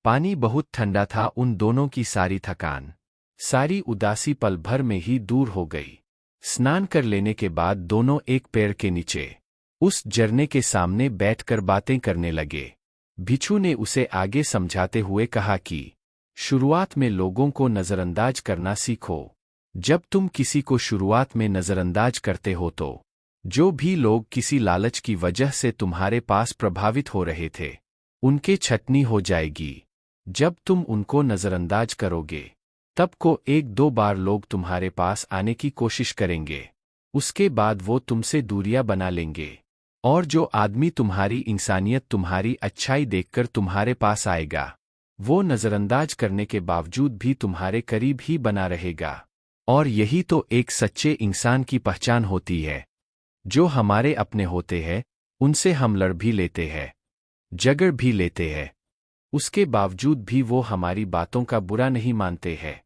पानी बहुत ठंडा था। उन दोनों की सारी थकान, सारी उदासी पल भर में ही दूर हो गई। स्नान कर लेने के बाद दोनों एक पेड़ के नीचे उस झरने के सामने बैठकर बातें करने लगे। भिक्षु ने उसे आगे समझाते हुए कहा कि शुरुआत में लोगों को नज़रअंदाज करना सीखो। जब तुम किसी को शुरुआत में नज़रअंदाज करते हो तो जो भी लोग किसी लालच की वजह से तुम्हारे पास प्रभावित हो रहे थे, उनके छटनी हो जाएगी। जब तुम उनको नज़रअंदाज करोगे, तब को एक दो बार लोग तुम्हारे पास आने की कोशिश करेंगे। उसके बाद वो तुमसे दूरियां बना लेंगे। और जो आदमी तुम्हारी इंसानियत, तुम्हारी अच्छाई देखकर तुम्हारे पास आएगा, वो नज़रअंदाज करने के बावजूद भी तुम्हारे करीब ही बना रहेगा। और यही तो एक सच्चे इंसान की पहचान होती है। जो हमारे अपने होते हैं, उनसे हम लड़ भी लेते हैं, झगड़ भी लेते हैं, उसके बावजूद भी वो हमारी बातों का बुरा नहीं मानते हैं।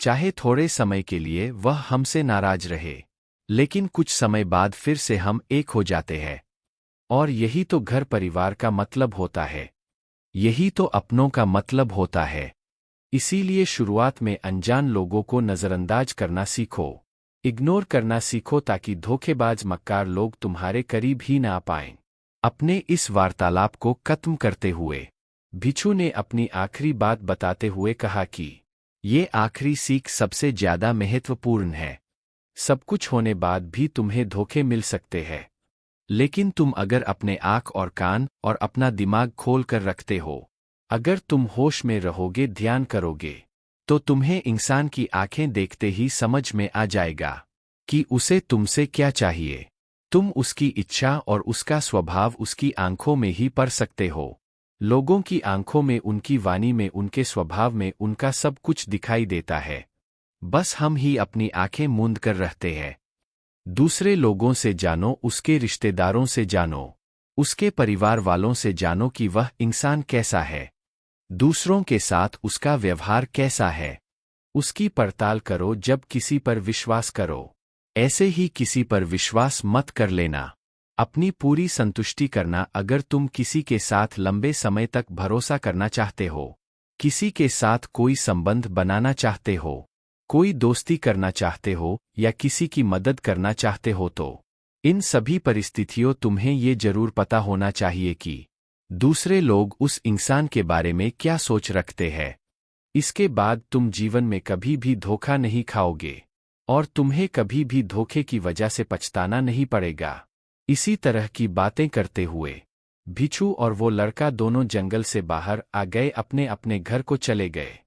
चाहे थोड़े समय के लिए वह हमसे नाराज रहे, लेकिन कुछ समय बाद फिर से हम एक हो जाते हैं। और यही तो घर परिवार का मतलब होता है, यही तो अपनों का मतलब होता है। इसीलिए शुरुआत में अनजान लोगों को नज़रअंदाज करना सीखो, इग्नोर करना सीखो, ताकि धोखेबाज मक्कार लोग तुम्हारे करीब ही ना आ पाएं। अपने इस वार्तालाप को खत्म करते हुए भिक्षु ने अपनी आखिरी बात बताते हुए कहा कि ये आखिरी सीख सबसे ज्यादा महत्वपूर्ण है। सब कुछ होने बाद भी तुम्हें धोखे मिल सकते हैं, लेकिन तुम अगर अपने आँख और कान और अपना दिमाग खोल कर रखते हो, अगर तुम होश में रहोगे, ध्यान करोगे, तो तुम्हें इंसान की आंखें देखते ही समझ में आ जाएगा कि उसे तुमसे क्या चाहिए। तुम उसकी इच्छा और उसका स्वभाव उसकी आंखों में ही पढ़ सकते हो। लोगों की आंखों में, उनकी वाणी में, उनके स्वभाव में उनका सब कुछ दिखाई देता है। बस हम ही अपनी आंखें मूंद कर रहते हैं। दूसरे लोगों से जानो, उसके रिश्तेदारों से जानो, उसके परिवार वालों से जानो कि वह इंसान कैसा है, दूसरों के साथ उसका व्यवहार कैसा है। उसकी पड़ताल करो। जब किसी पर विश्वास करो, ऐसे ही किसी पर विश्वास मत कर लेना। अपनी पूरी संतुष्टि करना। अगर तुम किसी के साथ लंबे समय तक भरोसा करना चाहते हो, किसी के साथ कोई संबंध बनाना चाहते हो, कोई दोस्ती करना चाहते हो या किसी की मदद करना चाहते हो, तो इन सभी परिस्थितियों तुम्हें ये जरूर पता होना चाहिए कि दूसरे लोग उस इंसान के बारे में क्या सोच रखते हैं। इसके बाद तुम जीवन में कभी भी धोखा नहीं खाओगे और तुम्हें कभी भी धोखे की वजह से पछताना नहीं पड़ेगा। इसी तरह की बातें करते हुए भिक्षु और वो लड़का दोनों जंगल से बाहर आ गए, अपने अपने घर को चले गए।